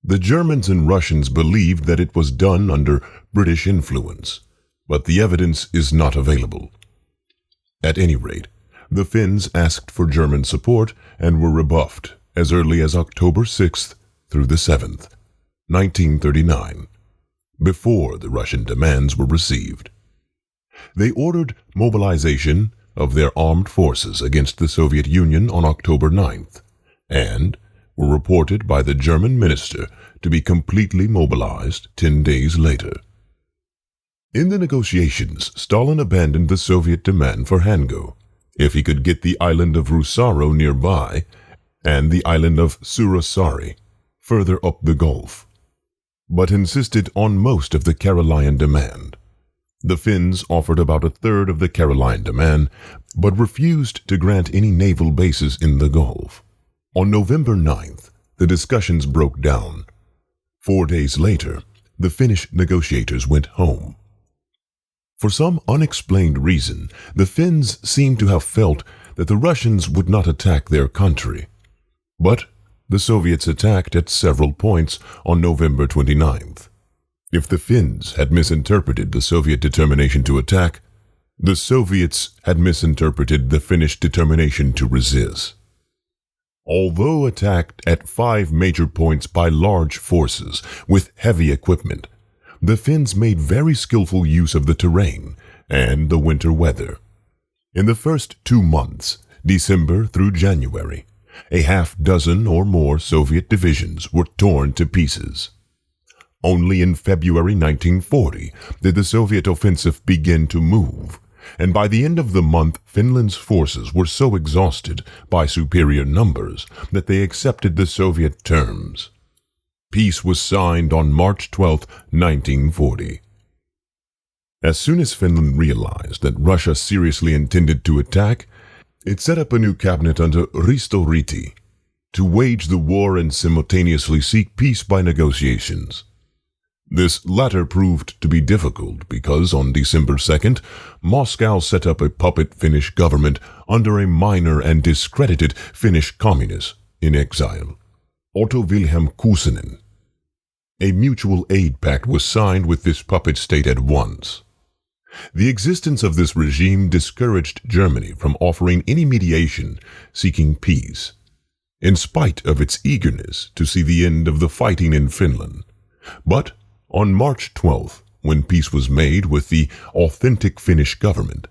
The Germans and Russians believed that it was done under British influence, but the evidence is not available. At any rate, the Finns asked for German support and were rebuffed as early as October 6th through the 7th, 1939, before the Russian demands were received. They ordered mobilization of their armed forces against the Soviet Union on October 9th, and were reported by the German minister to be completely mobilized 10 days later. In the negotiations, Stalin abandoned the Soviet demand for Hango, if he could get the island of Rusaro nearby and the island of Surasari further up the Gulf, but insisted on most of the Caroline demand. The Finns offered about a third of the Caroline demand, but refused to grant any naval bases in the Gulf. On November 9th, the discussions broke down. 4 days later, the Finnish negotiators went home. For some unexplained reason, the Finns seem to have felt that the Russians would not attack their country. But the Soviets attacked at several points on November 29th. If the Finns had misinterpreted the Soviet determination to attack, the Soviets had misinterpreted the Finnish determination to resist. Although attacked at 5 major points by large forces with heavy equipment, the Finns made very skillful use of the terrain and the winter weather. In the first 2 months, December through January, a half-dozen or more Soviet divisions were torn to pieces. Only in February 1940 did the Soviet offensive begin to move, and by the end of the month Finland's forces were so exhausted by superior numbers that they accepted the Soviet terms. Peace was signed on March 12, 1940. As soon as Finland realized that Russia seriously intended to attack, it set up a new cabinet under Risto Ryti to wage the war and simultaneously seek peace by negotiations. This latter proved to be difficult because on December 2nd, Moscow set up a puppet Finnish government under a minor and discredited Finnish communist in exile, Otto Wilhelm Kuusinen. A mutual aid pact was signed with this puppet state at once. The existence of this regime discouraged Germany from offering any mediation seeking peace, in spite of its eagerness to see the end of the fighting in Finland. But on March 12th, when peace was made with the authentic Finnish government,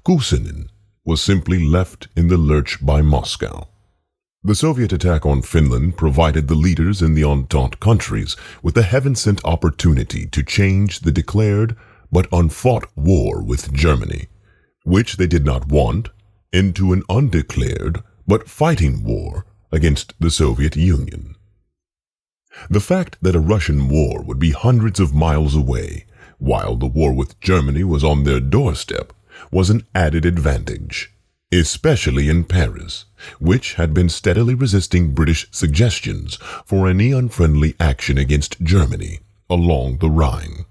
Kuusinen was simply left in the lurch by Moscow. The Soviet attack on Finland provided the leaders in the Entente countries with a heaven-sent opportunity to change the declared but unfought war with Germany, which they did not want, into an undeclared but fighting war against the Soviet Union. The fact that a Russian war would be hundreds of miles away, while the war with Germany was on their doorstep, was an added advantage, especially in Paris, which had been steadily resisting British suggestions for any unfriendly action against Germany along the Rhine.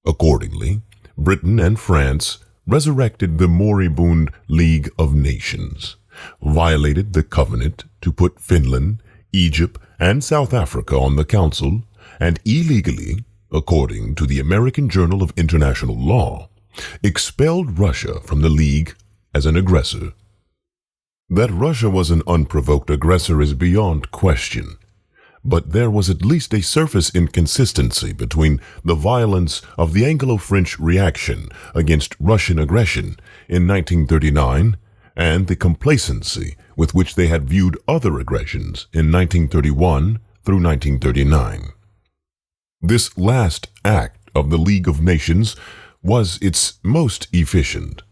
Accordingly, Britain and France resurrected the moribund League of Nations, violated the covenant to put Finland, Egypt, and South Africa on the Council, and illegally, according to the American Journal of International Law, expelled Russia from the League as an aggressor. That Russia was an unprovoked aggressor is beyond question, but there was at least a surface inconsistency between the violence of the Anglo-French reaction against Russian aggression in 1939 and the complacency with which they had viewed other aggressions in 1931 through 1939. This last act of the League of Nations was its most efficient.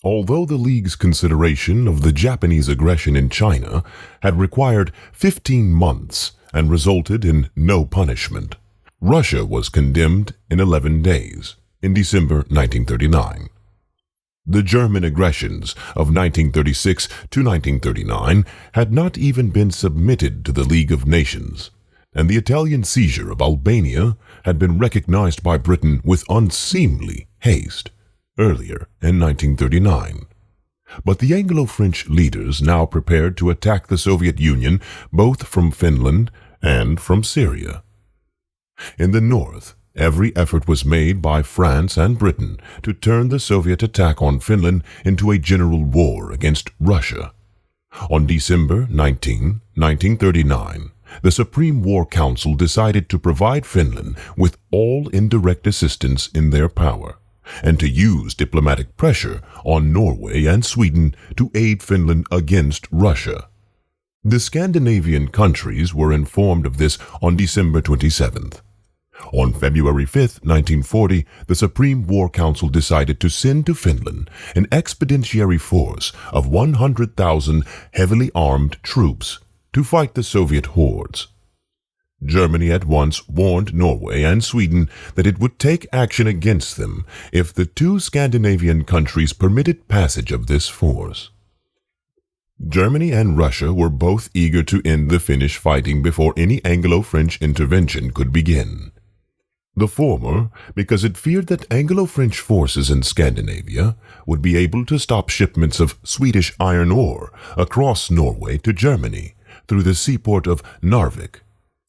Although the League's consideration of the Japanese aggression in China had required 15 months and resulted in no punishment, Russia was condemned in 11 days, in December 1939. The German aggressions of 1936 to 1939 had not even been submitted to the League of Nations, and the Italian seizure of Albania had been recognized by Britain with unseemly haste earlier in 1939. But the Anglo-French leaders now prepared to attack the Soviet Union both from Finland and from Syria. In the north, every effort was made by France and Britain to turn the Soviet attack on Finland into a general war against Russia. On December 19, 1939, the Supreme War Council decided to provide Finland with all indirect assistance in their power, and to use diplomatic pressure on Norway and Sweden to aid Finland against Russia. The Scandinavian countries were informed of this on December 27th. On February 5, 1940, the Supreme War Council decided to send to Finland an expeditionary force of 100,000 heavily armed troops to fight the Soviet hordes. Germany at once warned Norway and Sweden that it would take action against them if the two Scandinavian countries permitted passage of this force. Germany and Russia were both eager to end the Finnish fighting before any Anglo-French intervention could begin. The former, because it feared that Anglo-French forces in Scandinavia would be able to stop shipments of Swedish iron ore across Norway to Germany through the seaport of Narvik.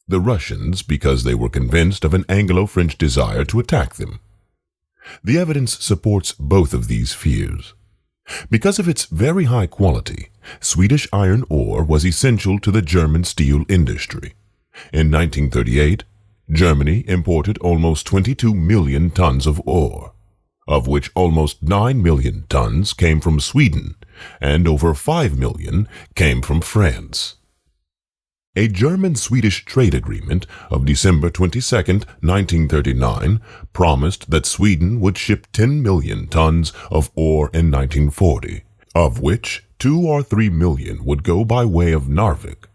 The Russians, because they were convinced of an Anglo-French desire to attack them. The evidence supports both of these fears. Because of its very high quality, Swedish iron ore was essential to the German steel industry. In 1938, Germany imported almost 22 million tons of ore, of which almost 9 million tons came from Sweden and over 5 million came from France. A German-Swedish trade agreement of December 22, 1939, promised that Sweden would ship 10 million tons of ore in 1940, of which 2 or 3 million would go by way of Narvik.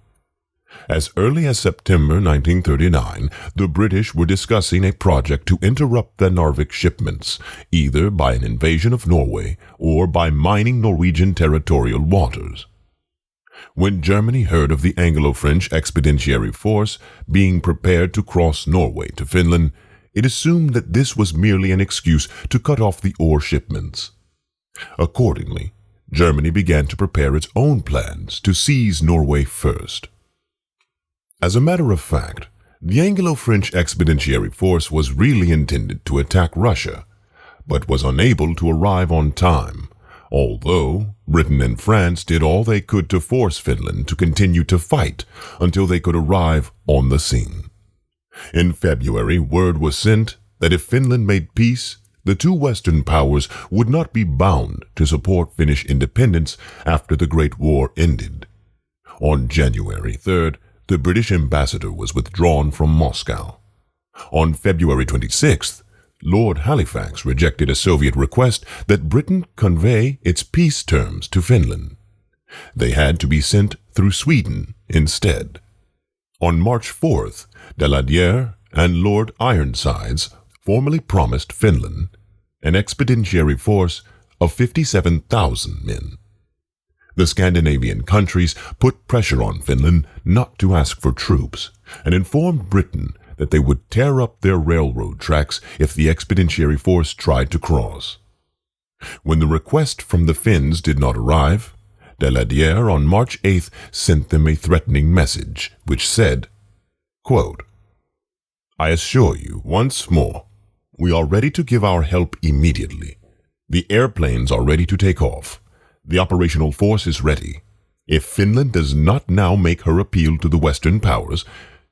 As early as September 1939, the British were discussing a project to interrupt the Narvik shipments, either by an invasion of Norway or by mining Norwegian territorial waters. When Germany heard of the Anglo-French expeditionary force being prepared to cross Norway to Finland, it assumed that this was merely an excuse to cut off the ore shipments. Accordingly, Germany began to prepare its own plans to seize Norway first. As a matter of fact, the Anglo-French expeditionary force was really intended to attack Russia, but was unable to arrive on time, although Britain and France did all they could to force Finland to continue to fight until they could arrive on the scene. In February, word was sent that if Finland made peace, the two Western powers would not be bound to support Finnish independence after the Great War ended. On January 3rd, the British ambassador was withdrawn from Moscow. On February 26th, Lord Halifax rejected a Soviet request that Britain convey its peace terms to Finland. They had to be sent through Sweden instead. On March 4th, Daladier and Lord Ironsides formally promised Finland an expeditionary force of 57,000 men. The Scandinavian countries put pressure on Finland not to ask for troops and informed Britain that they would tear up their railroad tracks if the expeditionary force tried to cross. When the request from the Finns did not arrive, Daladier on March 8th sent them a threatening message, which said, quote, "I assure you once more, we are ready to give our help immediately. The airplanes are ready to take off. The operational force is ready. If Finland does not now make her appeal to the Western powers,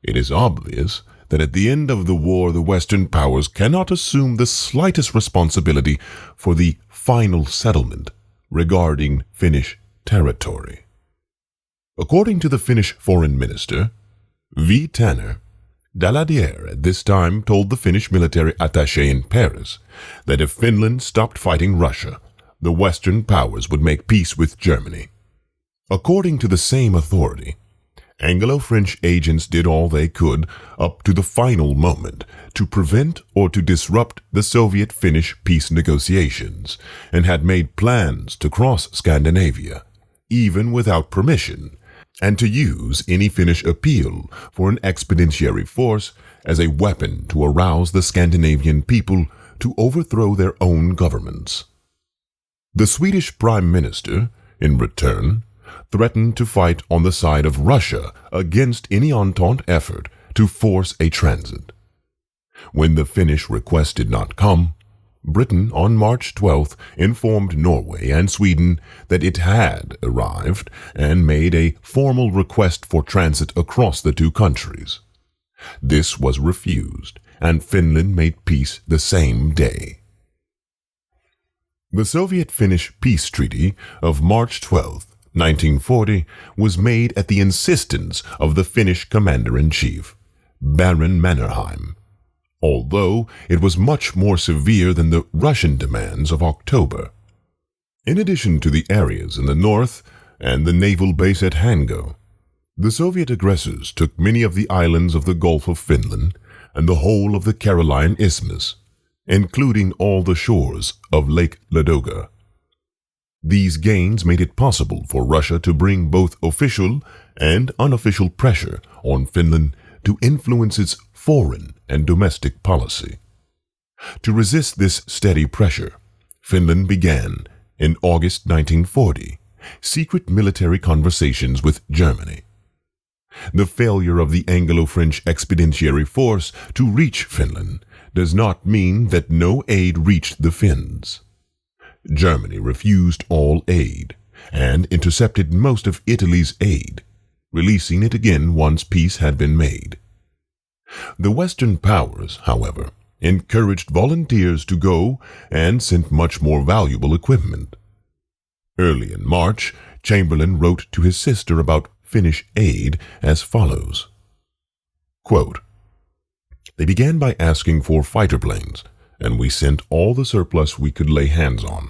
it is obvious that at the end of the war the Western powers cannot assume the slightest responsibility for the final settlement regarding Finnish territory." According to the Finnish foreign minister, V. Tanner, Daladier at this time told the Finnish military attaché in Paris that if Finland stopped fighting Russia, the Western powers would make peace with Germany. According to the same authority, Anglo-French agents did all they could up to the final moment to prevent or to disrupt the Soviet-Finnish peace negotiations and had made plans to cross Scandinavia, even without permission, and to use any Finnish appeal for an expeditionary force as a weapon to arouse the Scandinavian people to overthrow their own governments. The Swedish Prime Minister, in return, threatened to fight on the side of Russia against any Entente effort to force a transit. When the Finnish request did not come, Britain on March 12th informed Norway and Sweden that it had arrived and made a formal request for transit across the two countries. This was refused, and Finland made peace the same day. The Soviet-Finnish Peace Treaty of March 12th, 1940 was made at the insistence of the Finnish commander-in-chief, Baron Mannerheim, although it was much more severe than the Russian demands of October. In addition to the areas in the north and the naval base at Hango, the Soviet aggressors took many of the islands of the Gulf of Finland and the whole of the Caroline Isthmus, including all the shores of Lake Ladoga. These gains made it possible for Russia to bring both official and unofficial pressure on Finland to influence its foreign and domestic policy. To resist this steady pressure, Finland began, in August 1940, secret military conversations with Germany. The failure of the Anglo-French expeditionary force to reach Finland does not mean that no aid reached the Finns. Germany refused all aid and intercepted most of Italy's aid, releasing it again once peace had been made. The Western powers, however, encouraged volunteers to go and sent much more valuable equipment. Early in March, Chamberlain wrote to his sister about Finnish aid as follows. Quote, "They began by asking for fighter planes, and we sent all the surplus we could lay hands on.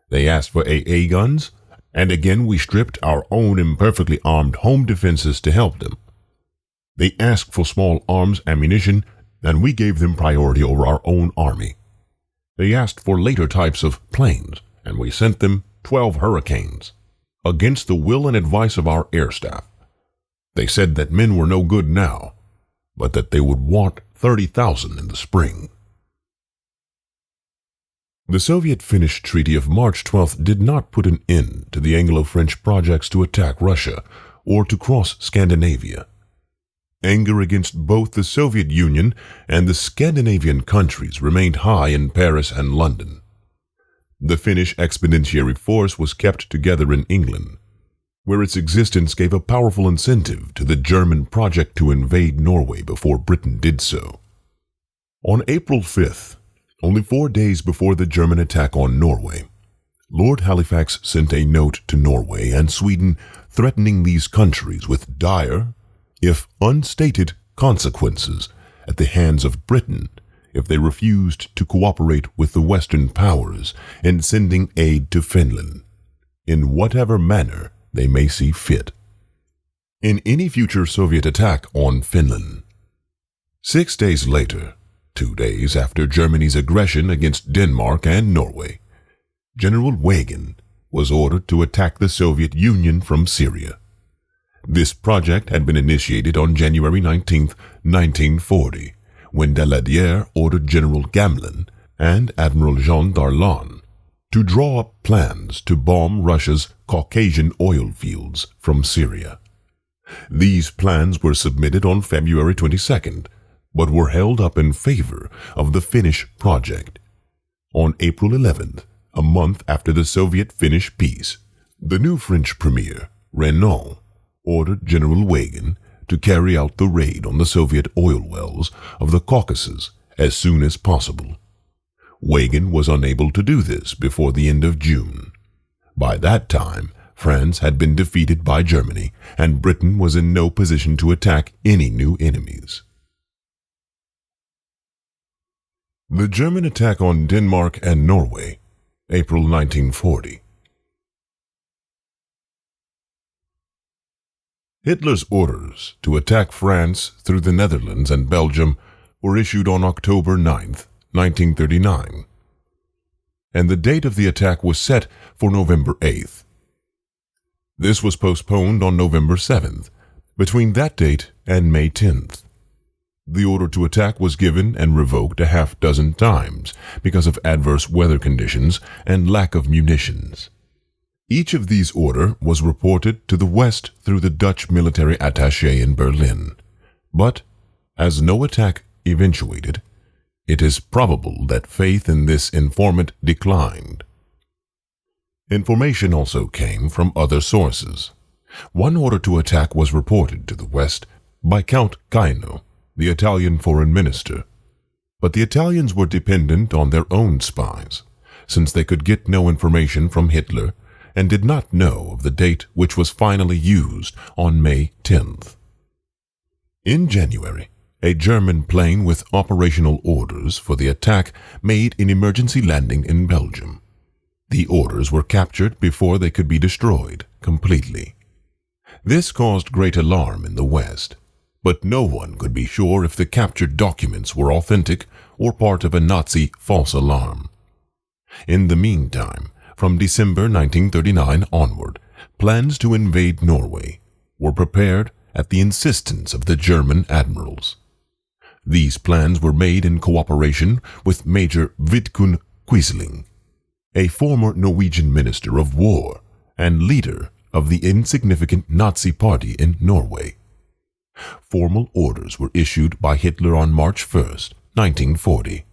They asked for AA guns, and again we stripped our own imperfectly armed home defenses to help them. They asked for small arms ammunition, and we gave them priority over our own army. They asked for later types of planes, and we sent them 12 Hurricanes, against the will and advice of our air staff. They said that men were no good now, but that they would want 30,000 in the spring." The Soviet-Finnish Treaty of March 12th did not put an end to the Anglo-French projects to attack Russia or to cross Scandinavia. Anger against both the Soviet Union and the Scandinavian countries remained high in Paris and London. The Finnish expeditionary force was kept together in England, where its existence gave a powerful incentive to the German project to invade Norway before Britain did so. On April 5th, only 4 days before the German attack on Norway, Lord Halifax sent a note to Norway and Sweden threatening these countries with dire, if unstated, consequences at the hands of Britain if they refused to cooperate with the Western powers in sending aid to Finland, in whatever manner they may see fit, in any future Soviet attack on Finland. 6 days later, 2 days after Germany's aggression against Denmark and Norway, General Weygand was ordered to attack the Soviet Union from Syria. This project had been initiated on January 19, 1940, when Daladier ordered General Gamelin and Admiral Jean Darlan to draw up plans to bomb Russia's Caucasian oil fields from Syria. These plans were submitted on February 22nd, but were held up in favor of the Finnish project. On April 11th, a month after the Soviet-Finnish peace, the new French premier, Renault, ordered General Weygand to carry out the raid on the Soviet oil wells of the Caucasus as soon as possible. Weygand was unable to do this before the end of June. By that time, France had been defeated by Germany, and Britain was in no position to attack any new enemies. The German attack on Denmark and Norway, April 1940. Hitler's orders to attack France through the Netherlands and Belgium were issued on October 9, 1939, and the date of the attack was set for November 8th. This was postponed on November 7th, between that date and May 10th. The order to attack was given and revoked a half-dozen times because of adverse weather conditions and lack of munitions. Each of these orders was reported to the West through the Dutch military attaché in Berlin. But, as no attack eventuated, it is probable that faith in this informant declined. Information also came from other sources. One order to attack was reported to the West by Count Caino, the Italian foreign minister. But the Italians were dependent on their own spies, since they could get no information from Hitler and did not know of the date which was finally used on May 10th. In January, a German plane with operational orders for the attack made an emergency landing in Belgium. The orders were captured before they could be destroyed completely. This caused great alarm in the West, but no one could be sure if the captured documents were authentic or part of a Nazi false alarm. In the meantime, from December 1939 onward, plans to invade Norway were prepared at the insistence of the German admirals. These plans were made in cooperation with Major Vidkun Quisling, a former Norwegian minister of war and leader of the insignificant Nazi party in Norway. Formal orders were issued by Hitler on March 1, 1940,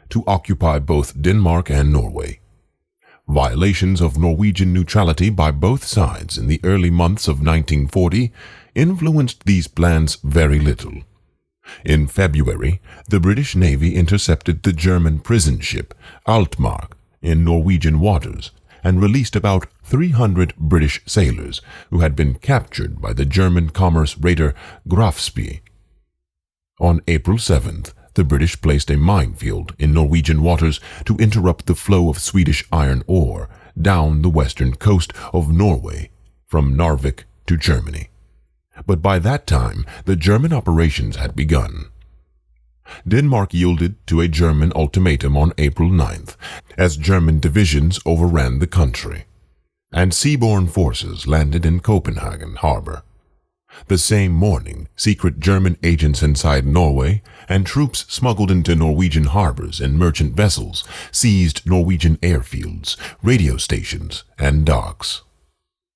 to occupy both Denmark and Norway. Violations of Norwegian neutrality by both sides in the early months of 1940 influenced these plans very little. In February, the British Navy intercepted the German prison ship Altmark in Norwegian waters and released about 300 British sailors who had been captured by the German commerce raider Grafspy. On April 7th, the British placed a minefield in Norwegian waters to interrupt the flow of Swedish iron ore down the western coast of Norway from Narvik to Germany. But by that time, the German operations had begun. Denmark yielded to a German ultimatum on April 9th, as German divisions overran the country, and seaborne forces landed in Copenhagen harbor. The same morning, secret German agents inside Norway and troops smuggled into Norwegian harbors and merchant vessels seized Norwegian airfields, radio stations, and docks.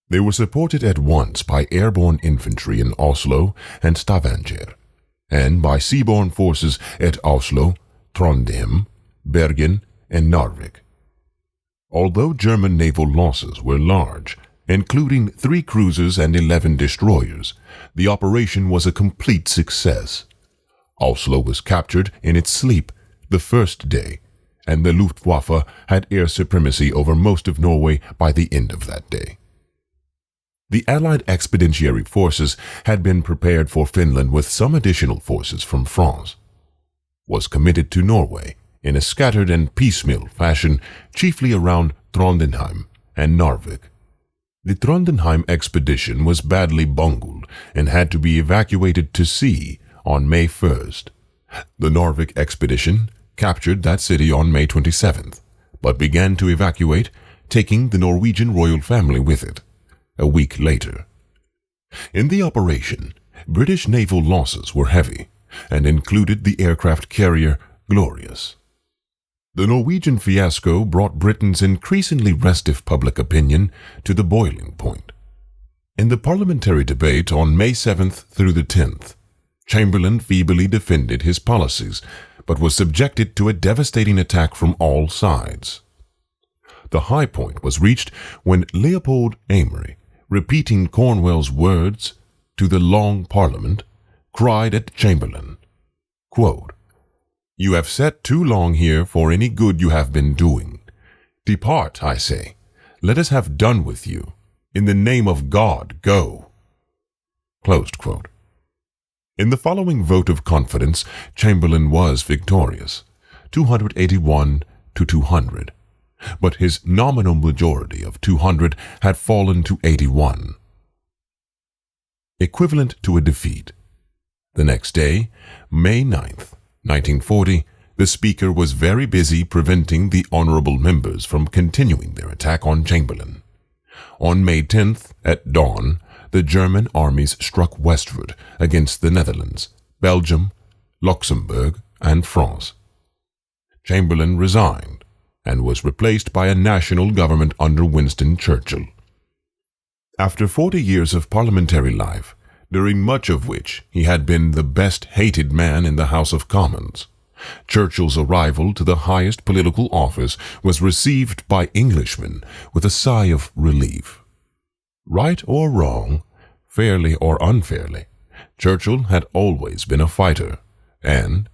They were supported at once by airborne infantry in Oslo and Stavanger, and by seaborne forces at Oslo, Trondheim, Bergen, and Narvik. Although German naval losses were large, including 3 cruisers and 11 destroyers, the operation was a complete success. Oslo was captured in its sleep the first day, and the Luftwaffe had air supremacy over most of Norway by the end of that day. The Allied expeditionary forces had been prepared for Finland with some additional forces from France. Was committed to Norway in a scattered and piecemeal fashion, chiefly around Trondheim and Narvik. The Trondheim expedition was badly bungled and had to be evacuated to sea on May 1st. The Narvik expedition captured that city on May 27th, but began to evacuate, taking the Norwegian royal family with it a week later. In the operation, British naval losses were heavy and included the aircraft carrier Glorious. The Norwegian fiasco brought Britain's increasingly restive public opinion to the boiling point. In the parliamentary debate on May 7th through the 10th, Chamberlain feebly defended his policies, but was subjected to a devastating attack from all sides. The high point was reached when Leopold Amery, repeating Cornwell's words to the Long Parliament, cried at Chamberlain, quote, "You have sat too long here for any good you have been doing. Depart, I say. Let us have done with you. In the name of God, go." Closed quote. In the following vote of confidence, Chamberlain was victorious. 281 to 200, but his nominal majority of 200 had fallen to 81, equivalent to a defeat. The next day, May 9th, 1940, the Speaker was very busy preventing the honorable members from continuing their attack on Chamberlain. On May 10th, at dawn, the German armies struck westward against the Netherlands, Belgium, Luxembourg, and France. Chamberlain resigned and was replaced by a national government under Winston Churchill. After 40 years of parliamentary life, during much of which he had been the best-hated man in the House of Commons, Churchill's arrival to the highest political office was received by Englishmen with a sigh of relief. Right or wrong, fairly or unfairly, Churchill had always been a fighter, and,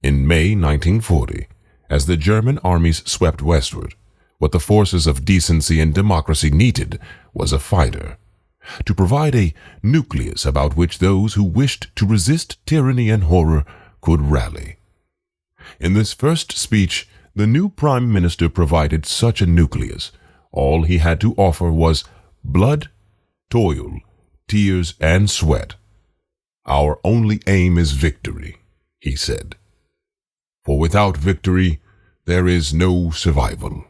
in May 1940, as the German armies swept westward, what the forces of decency and democracy needed was a fighter, to provide a nucleus about which those who wished to resist tyranny and horror could rally. In this first speech, the new Prime Minister provided such a nucleus. All he had to offer was blood, toil, tears, and sweat. "Our only aim is victory," he said. "For without victory, there is no survival."